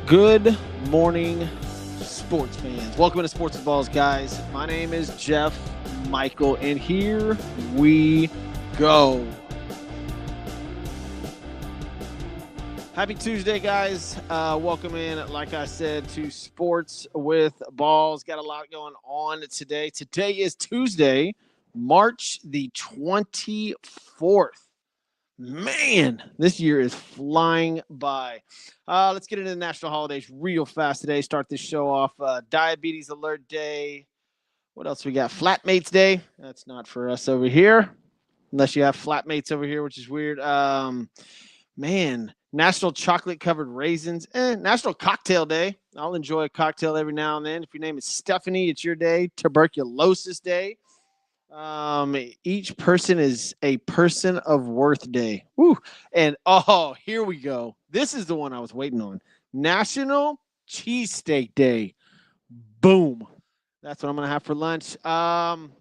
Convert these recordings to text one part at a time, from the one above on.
Good morning, sports fans. Welcome to Sports with Balls, guys. My name is Jeff Michael, and here we go. Happy Tuesday, guys. Welcome in, like I said, to Sports with Balls. Got a lot going on today. Today is Tuesday, March the 24th. Man, this year is flying by. Let's get into the national holidays real fast today. Start this show off. Diabetes Alert Day. What else we got? Flatmates Day. That's not for us over here, unless you have flatmates over here, which is weird. Man, National Chocolate Covered Raisins. National Cocktail Day. I'll enjoy a cocktail every now and then. If your name is Stephanie, it's your day. Tuberculosis Day. Each person is a person of worth day. Woo. And here we go. This is the one I was waiting on. National Cheesesteak Day. Boom. That's what I'm gonna have for lunch. Who am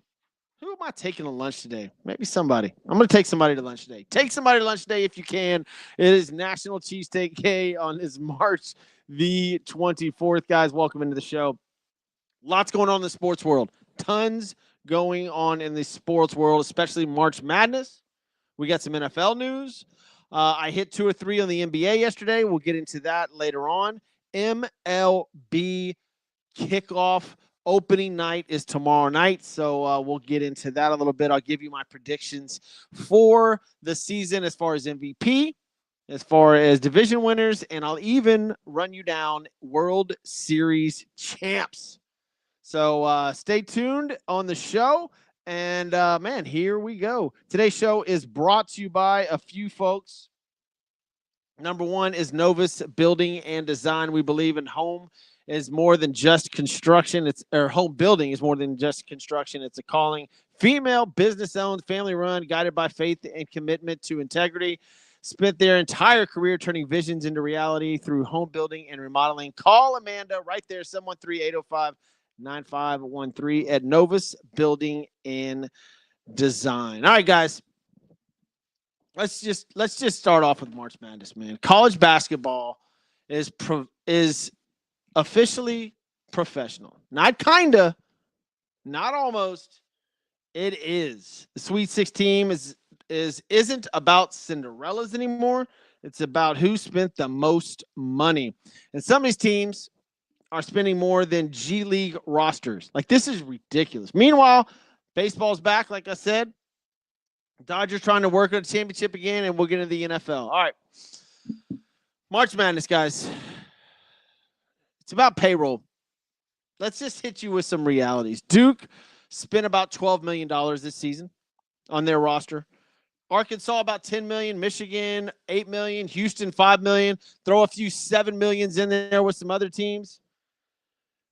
I taking to lunch today? Maybe somebody. I'm gonna take somebody to lunch today. Take somebody to lunch today if you can. It is National Cheesesteak Day on this March the 24th. Guys, welcome into the show. Lots going on in the sports world. Tons going on in the sports world, especially March Madness. We got some NFL news. I hit 2 or 3 on the NBA yesterday. We'll get into that later on. MLB kickoff opening night is tomorrow night, so we'll get into that a little bit. I'll give you my predictions for the season as far as MVP, as far as division winners, and I'll even run you down World Series champs. So stay tuned on the show. And, man, here we go. Today's show is brought to you by a few folks. Number one is Novus Building and Design. We believe in home is more than just construction. Home building is more than just construction. It's a calling. Female, business-owned, family-run, guided by faith and commitment to integrity. Spent their entire career turning visions into reality through home building and remodeling. Call Amanda right there, 713-805-9513 at Novus Building and Design. All right, guys. Let's just start off with March Madness, man. College basketball is officially professional. Not kinda, not almost. It is. The Sweet 16 isn't about Cinderellas anymore. It's about who spent the most money. And some of these teams are spending more than G League rosters. Like, this is ridiculous. Meanwhile, baseball's back, like I said. Dodgers trying to work on a championship again, and we'll get into the NFL. All right. March Madness, guys. It's about payroll. Let's just hit you with some realities. Duke spent about $12 million this season on their roster. Arkansas about $10 million, Michigan $8 million, Houston $5 million. Throw a few $7 millions in there with some other teams.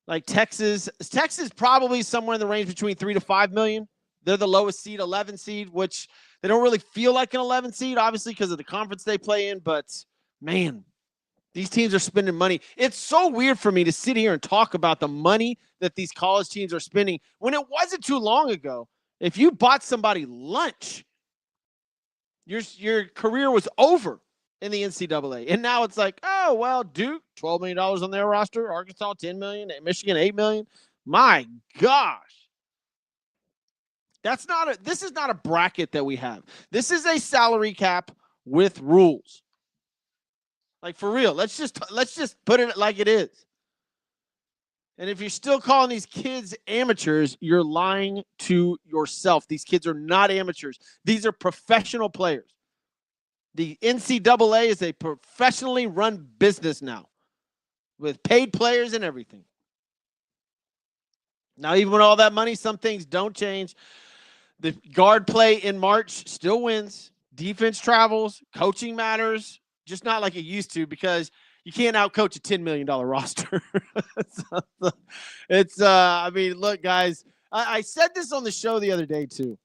Like Texas probably somewhere in the range between $3 to $5 million. They're the lowest seed, 11 seed, which they don't really feel like an 11 seed, obviously, because of the conference they play in. But, man, these teams are spending money. It's so weird for me to sit here and talk about the money that these college teams are spending when it wasn't too long ago. If you bought somebody lunch, your career was over in the NCAA. And now it's like, oh, well, Duke, $12 million on their roster. Arkansas, $10 million. Michigan, $8 million. My gosh. This is not a bracket that we have. This is a salary cap with rules. Like, for real. Let's just put it like it is. And if you're still calling these kids amateurs, you're lying to yourself. These kids are not amateurs. These are professional players. The NCAA is a professionally run business now with paid players and everything. Now, even with all that money, some things don't change. The guard play in March still wins. Defense travels. Coaching matters. Just not like it used to, because you can't outcoach a $10 million roster. I mean, look, guys, I said this on the show the other day, too.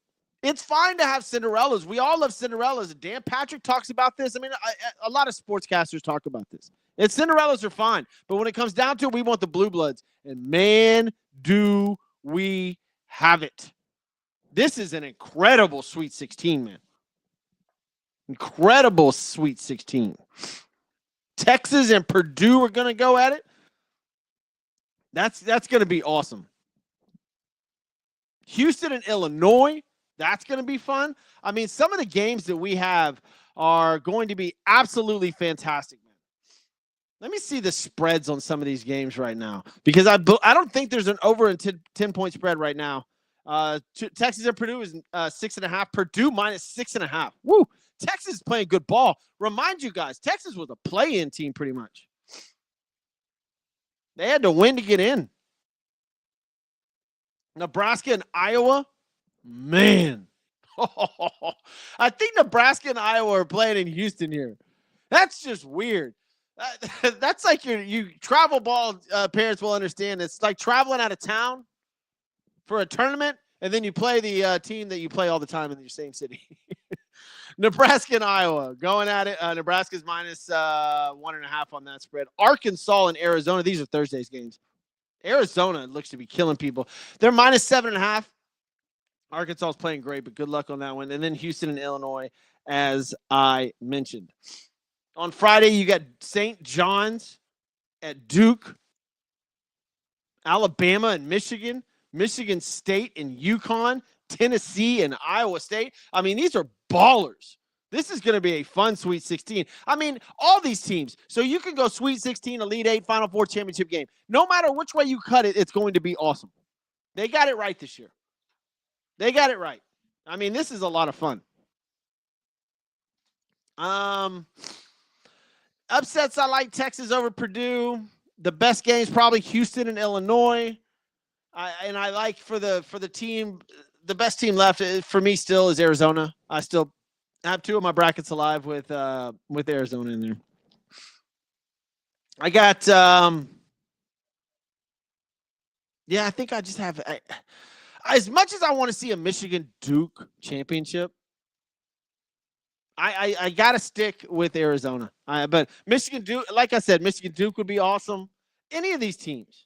It's fine to have Cinderellas. We all love Cinderellas. Dan Patrick talks about this. I mean, a lot of sportscasters talk about this. And Cinderellas are fine. But when it comes down to it, we want the blue bloods. And, man, do we have it. This is an incredible Sweet 16, man. Incredible Sweet 16. Texas and Purdue are going to go at it. That's going to be awesome. Houston and Illinois, that's going to be fun. I mean, some of the games that we have are going to be absolutely fantastic, man. Let me see the spreads on some of these games right now, because I don't think there's an over and 10-point spread right now. Texas and Purdue is 6.5. Purdue minus 6.5. Woo! Texas is playing good ball. Remind you guys, Texas was a play-in team pretty much. They had to win to get in. Nebraska and Iowa, man. I think Nebraska and Iowa are playing in Houston here. That's just weird. That's like you travel ball parents will understand. It's like traveling out of town for a tournament, and then you play the team that you play all the time in your same city. Nebraska and Iowa going at it. Nebraska's minus 1.5 on that spread. Arkansas and Arizona. These are Thursday's games. Arizona looks to be killing people. They're minus 7.5. Arkansas is playing great, but good luck on that one. And then Houston and Illinois, as I mentioned. On Friday, you got St. John's at Duke, Alabama and Michigan, Michigan State and UConn, Tennessee and Iowa State. I mean, these are ballers. This is going to be a fun Sweet 16. I mean, all these teams. So you can go Sweet 16, Elite 8, Final Four championship game. No matter which way you cut it, it's going to be awesome. They got it right this year. They got it right. I mean, this is a lot of fun. Upsets, I like Texas over Purdue. The best games probably Houston and Illinois. I like for the team, the best team left for me still is Arizona. I still have two of my brackets alive with Arizona in there. I got I think I just have as much as I want to see a Michigan Duke championship. I got to stick with Arizona. But Michigan Duke, like I said, Michigan Duke would be awesome. Any of these teams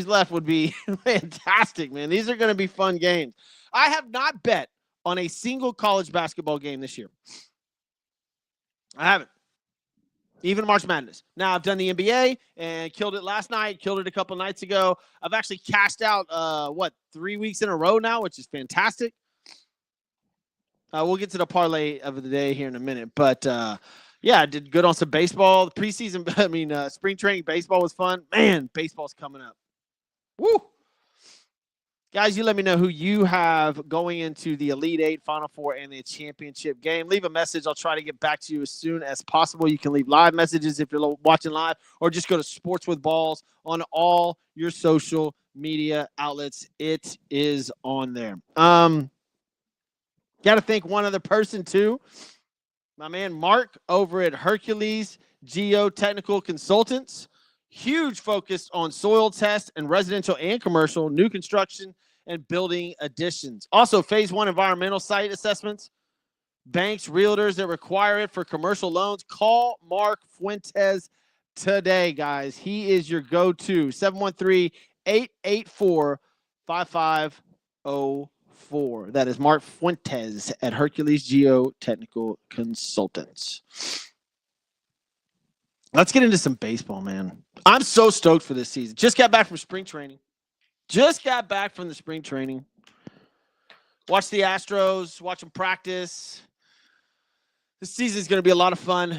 left would be fantastic, man. These are going to be fun games. I have not bet on a single college basketball game this year. I haven't. Even March Madness. Now, I've done the NBA and killed it last night, killed it a couple nights ago. I've actually cashed out, 3 weeks in a row now, which is fantastic. We'll get to the parlay of the day here in a minute. But, I did good on some baseball. The preseason, spring training baseball was fun. Man, baseball's coming up. Woo! Guys, you let me know who you have going into the Elite Eight, Final Four, and the championship game. Leave a message. I'll try to get back to you as soon as possible. You can leave live messages if you're watching live, or just go to Sports with Balls on all your social media outlets. It is on there. Got to thank one other person, too. My man Mark over at Hercules Geotechnical Consultants. Huge focus on soil tests and residential and commercial, new construction, and building additions. Also, phase 1 environmental site assessments. Banks, realtors that require it for commercial loans. Call Mark Fuentes today, guys. He is your go-to. 713-884-5504. That is Mark Fuentes at Hercules Geotechnical Consultants. Let's get into some baseball, man. I'm so stoked for this season. Just got back from spring training. Watch the Astros. Watch them practice. This season is going to be a lot of fun.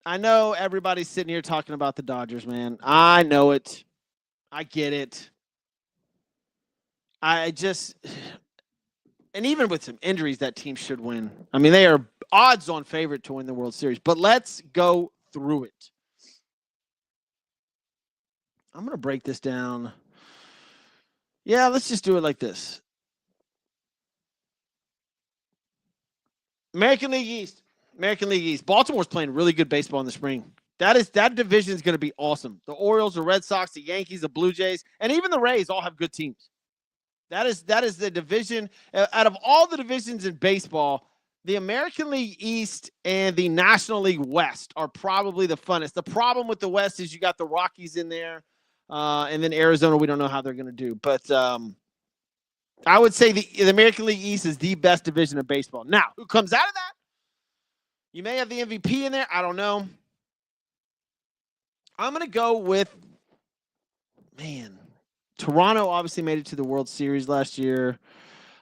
I know everybody's sitting here talking about the Dodgers, man. I know it. I get it. And even with some injuries, that team should win. I mean, they are odds-on favorite to win the World Series. But let's go through it. I'm going to break this down. Yeah, let's just do it like this. American League East. Baltimore's playing really good baseball in the spring. That division is going to be awesome. The Orioles, the Red Sox, the Yankees, the Blue Jays, and even the Rays all have good teams. That is the division. Out of all the divisions in baseball, the American League East and the National League West are probably the funnest. The problem with the West is you got the Rockies in there, and then Arizona, we don't know how they're going to do. But I would say the American League East is the best division of baseball. Now, who comes out of that? You may have the MVP in there. I don't know. I'm going to go with, Toronto obviously made it to the World Series last year.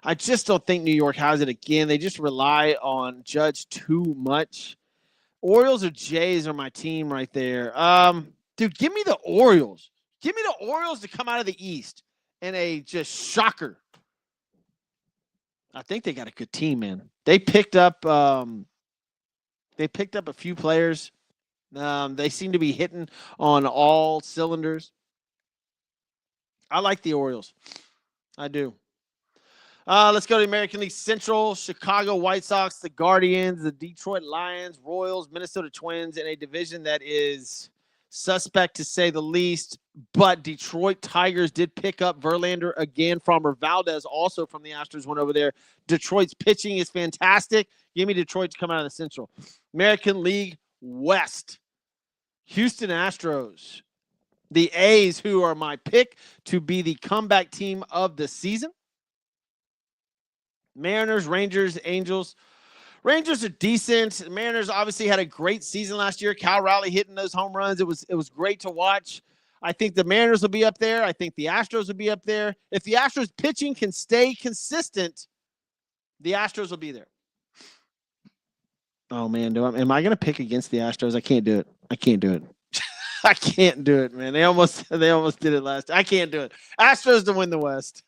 I just don't think New York has it again. They just rely on Judge too much. Orioles or Jays are my team right there. Dude, give me the Orioles. Give me the Orioles to come out of the East in a just shocker. I think they got a good team, man. They picked up a few players. They seem to be hitting on all cylinders. I like the Orioles. I do. Let's go to the American League Central. Chicago White Sox, the Guardians, the Detroit Lions, Royals, Minnesota Twins, in a division that is suspect to say the least. But Detroit Tigers did pick up Verlander again. Framber Valdez also from the Astros went over there. Detroit's pitching is fantastic. Give me Detroit to come out of the Central. American League West. Houston Astros. The A's, who are my pick to be the comeback team of the season. Mariners, Rangers, Angels. Rangers are decent. Mariners obviously had a great season last year. Cal Raleigh hitting those home runs. It was great to watch. I think the Mariners will be up there. I think the Astros will be up there. If the Astros pitching can stay consistent, the Astros will be there. Oh, man. Am I going to pick against the Astros? I can't do it. I can't do it, man. They almost did it last. I can't do it. Astros to win the West.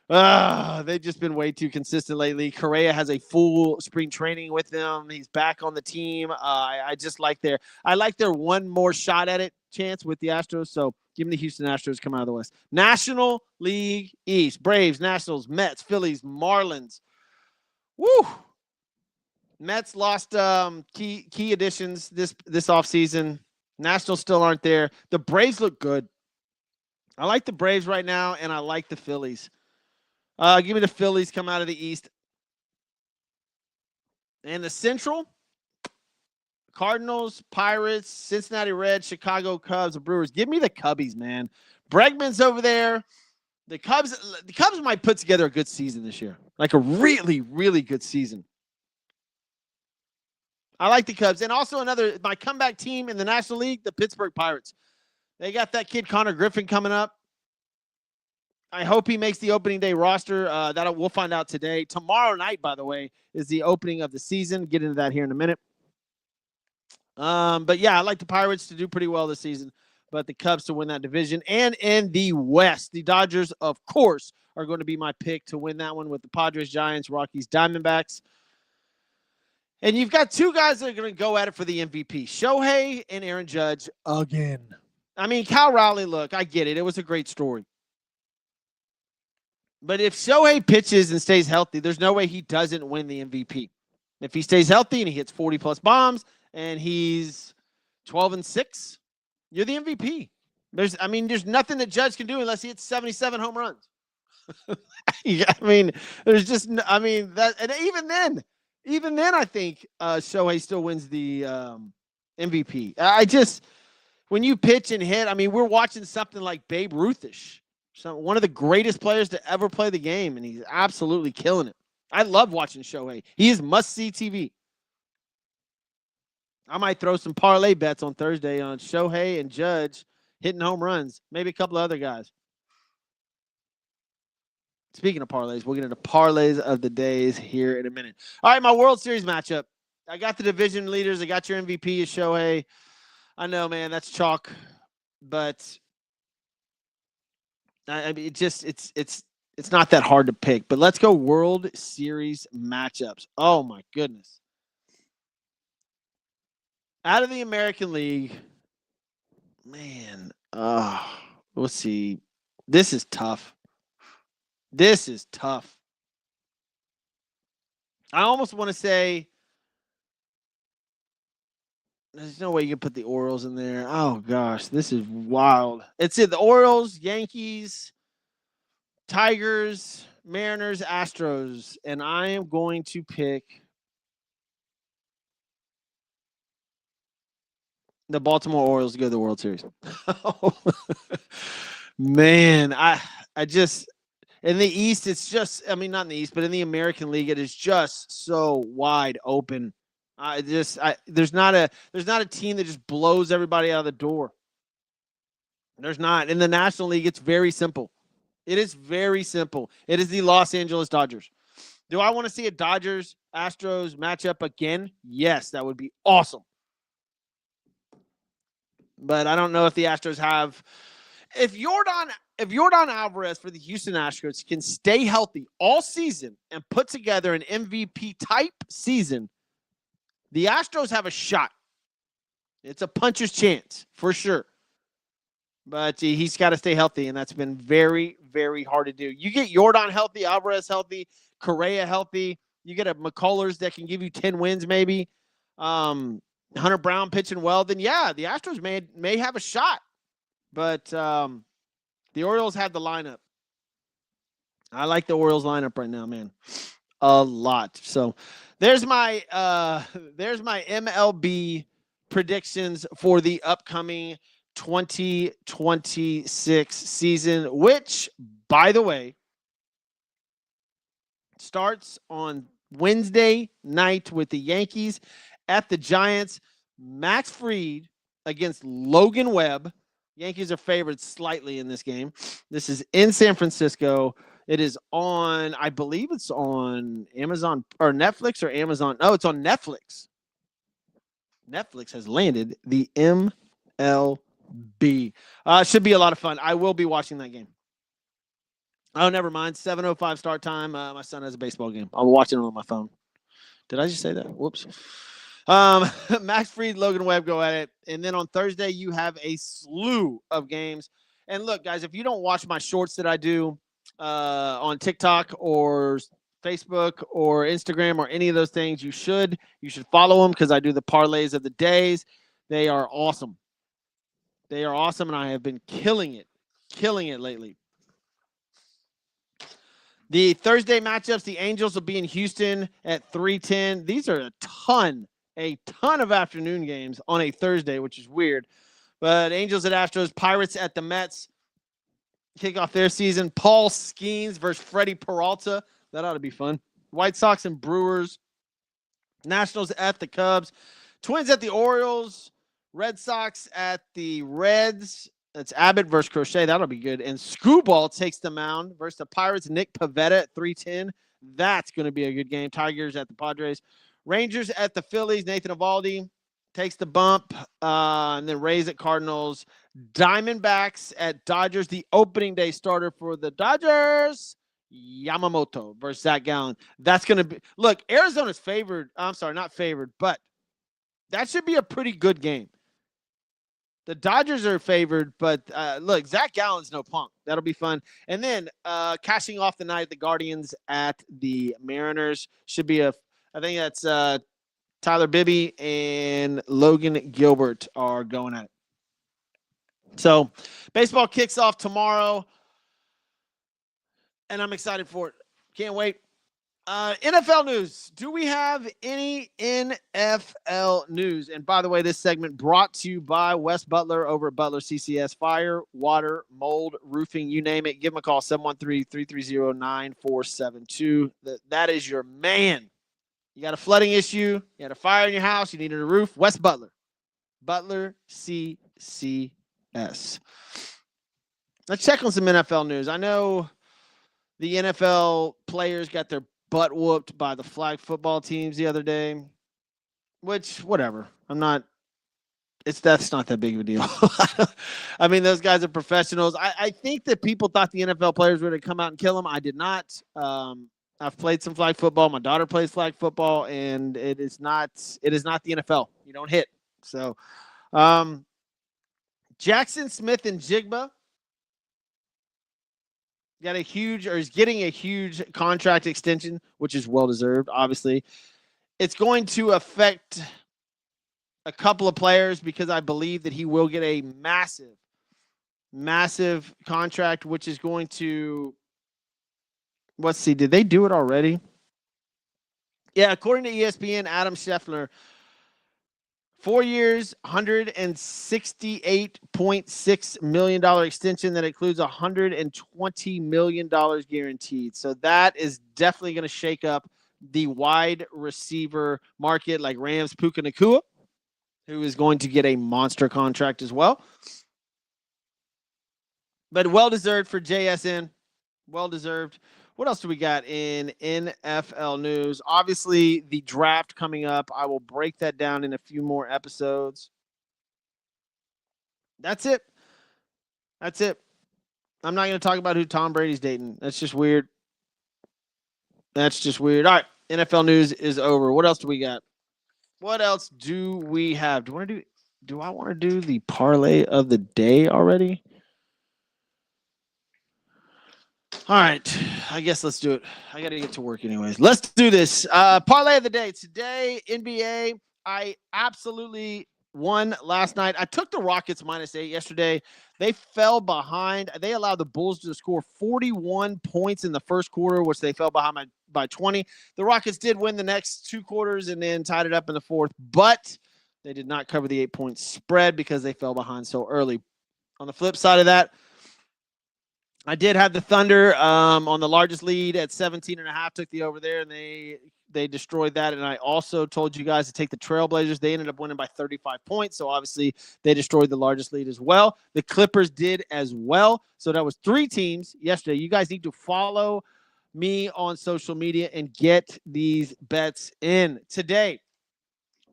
They've just been way too consistent lately. Correa has a full spring training with them. He's back on the team. I just like their one more shot at it chance with the Astros. So give me the Houston Astros come out of the West. National League East. Braves, Nationals, Mets, Phillies, Marlins. Woo! Mets lost key additions this offseason. Nationals still aren't there. The Braves look good. I like the Braves right now, and I like the Phillies. Give me the Phillies come out of the East. And the Central, Cardinals, Pirates, Cincinnati Reds, Chicago Cubs, the Brewers. Give me the Cubbies, man. Bregman's over there. The Cubs might put together a good season this year. Like a really, really good season. I like the Cubs. And also my comeback team in the National League, the Pittsburgh Pirates. They got that kid Connor Griffin coming up. I hope he makes the opening day roster. We'll find out today. Tomorrow night, by the way, is the opening of the season. Get into that here in a minute. But yeah, I like the Pirates to do pretty well this season, but the Cubs to win that division. And in the West, the Dodgers, of course, are going to be my pick to win that one with the Padres, Giants, Rockies, Diamondbacks. And you've got two guys that are going to go at it for the MVP, Shohei and Aaron Judge again. I mean, Cal Raleigh, look, I get it. It was a great story. But if Shohei pitches and stays healthy, there's no way he doesn't win the MVP. If he stays healthy and he hits 40-plus bombs and he's 12-6, you're the MVP. There's nothing that Judge can do unless he hits 77 home runs. There's just, that, and even then, I think Shohei still wins the MVP. When you pitch and hit, we're watching something like Babe Ruthish. One of the greatest players to ever play the game, and he's absolutely killing it. I love watching Shohei. He is must-see TV. I might throw some parlay bets on Thursday on Shohei and Judge hitting home runs, maybe a couple of other guys. Speaking of parlays, we'll get into parlays of the days here in a minute. All right, my World Series matchup. I got the division leaders. I got your MVP is Shohei. I know, man, that's chalk, but it's not that hard to pick. But let's go World Series matchups. Oh my goodness! Out of the American League, man. Let's see. This is tough. I almost want to say there's no way you can put the Orioles in there. Oh, gosh, this is wild. It's the Orioles, Yankees, Tigers, Mariners, Astros, and I am going to pick the Baltimore Orioles to go to the World Series. Man, I just – in the East, it's just – not in the East, but in the American League, it is just so wide open. There's not a team that just blows everybody out of the door. There's not. In the National League, it's very simple. It is very simple. It is the Los Angeles Dodgers. Do I want to see a Dodgers Astros matchup again? Yes, that would be awesome. But I don't know if the Astros have. If Yordan Alvarez for the Houston Astros can stay healthy all season and put together an MVP type season, the Astros have a shot. It's a puncher's chance for sure. But he's got to stay healthy, and that's been very, very hard to do. You get Yordan healthy, Alvarez healthy, Correa healthy. You get a McCullers that can give you 10 wins maybe. Hunter Brown pitching well. Then, yeah, the Astros may have a shot. But the Orioles have the lineup. I like the Orioles lineup right now, man. A lot. So there's my MLB predictions for the upcoming 2026 season, which, by the way, starts on Wednesday night with the Yankees at the Giants. Max Fried against Logan Webb. Yankees are favored slightly in this game. This is in San Francisco. It is on, I believe it's on Amazon or Netflix or Amazon. No, it's on Netflix. Netflix has landed the MLB. Should be a lot of fun. I will be watching that game. Oh, never mind. 7:05 start time. My son has a baseball game. I'm watching it on my phone. Did I just say that? Whoops. Max Fried, Logan Webb go at it. And then on Thursday, you have a slew of games. And look, guys, if you don't watch my shorts that I do on TikTok or Facebook or Instagram or any of those things, you should follow them because I do the parlays of the days. They are awesome. They are awesome, and I have been killing it lately. The Thursday matchups, the Angels will be in Houston at 3:10. These are a ton of afternoon games on a Thursday, which is weird. But Angels at Astros, Pirates at the Mets kick off their season. Paul Skeens versus Freddie Peralta. That ought to be fun. White Sox and Brewers. Nationals at the Cubs. Twins at the Orioles. Red Sox at the Reds. That's Abbott versus Crochet. That'll be good. And Screwball takes the mound versus the Pirates. Nick Pivetta at 3:10. That's going to be a good game. Tigers at the Padres. Rangers at the Phillies. Nathan Eovaldi takes the bump. And then Rays at Cardinals. Diamondbacks at Dodgers. The opening day starter for the Dodgers, Yamamoto versus Zach Gallen. That's going to be – look, Arizona's favored. I'm sorry, not favored, but that should be a pretty good game. The Dodgers are favored, but look, Zach Gallen's no punk. That'll be fun. And then cashing off the night, the Guardians at the Mariners. Should be I think that's Tyler Bibby and Logan Gilbert are going at it. So baseball kicks off tomorrow, and I'm excited for it. Can't wait. NFL news. Do we have any NFL news? And by the way, this segment brought to you by Wes Butler over at Butler CCS. Fire, water, mold, roofing, you name it. Give them a call, 713-330-9472. That is your man. You got a flooding issue. You had a fire in your house. You needed a roof. Wes Butler. Butler CCS. Let's check on some NFL news. I know the NFL players got their butt whooped by the flag football teams the other day, which, whatever. That's not that big of a deal. I mean, those guys are professionals. I think that people thought the NFL players were going to come out and kill them. I did not. I've played some flag football. My daughter plays flag football, and it is not the NFL. You don't hit. So, Jackson Smith and Jigba is getting a huge contract extension, which is well-deserved, obviously. It's going to affect a couple of players because I believe that he will get a massive, massive contract, which is going to, let's see, did they do it already? Yeah, according to ESPN, Adam Scheffler, 4 years, $168.6 million extension that includes $120 million guaranteed. So that is definitely going to shake up the wide receiver market, like Rams Puka Nacua, who is going to get a monster contract as well. But well-deserved for JSN. Well-deserved. What else do we got in NFL news? Obviously, the draft coming up. I will break that down in a few more episodes. That's it. That's it. I'm not going to talk about who Tom Brady's dating. That's just weird. That's just weird. All right. NFL news is over. What else do we got? What else do we have? Do I want to do the parlay of the day already? All right. I guess let's do it. I got to get to work anyways. Let's do this. Parlay of the day. Today, NBA. I absolutely won last night. I took the Rockets -8 yesterday. They fell behind. They allowed the Bulls to score 41 points in the first quarter, which they fell behind by 20. The Rockets did win the next 2 quarters and then tied it up in the fourth, but they did not cover the 8-point spread because they fell behind so early. On the flip side of that, I did have the Thunder on the largest lead at 17.5, took the over there, and they destroyed that. And I also told you guys to take the Trailblazers. They ended up winning by 35 points, so obviously they destroyed the largest lead as well. The Clippers did as well. So that was 3 teams yesterday. You guys need to follow me on social media and get these bets in today.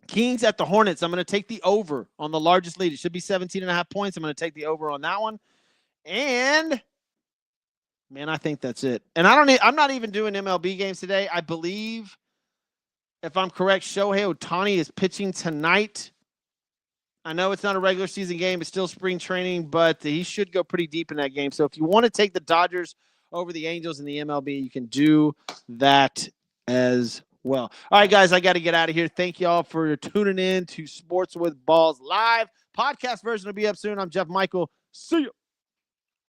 Kings at the Hornets. I'm going to take the over on the largest lead. It should be 17.5 points. I'm going to take the over on that one. And man, I think that's it. And I'm not even doing MLB games today. I believe, if I'm correct, Shohei Ohtani is pitching tonight. I know it's not a regular season game. It's still spring training, but he should go pretty deep in that game. So if you want to take the Dodgers over the Angels in the MLB, you can do that as well. All right, guys, I got to get out of here. Thank you all for tuning in to Sports with Balls Live. Podcast version will be up soon. I'm Jeff Michael. See you.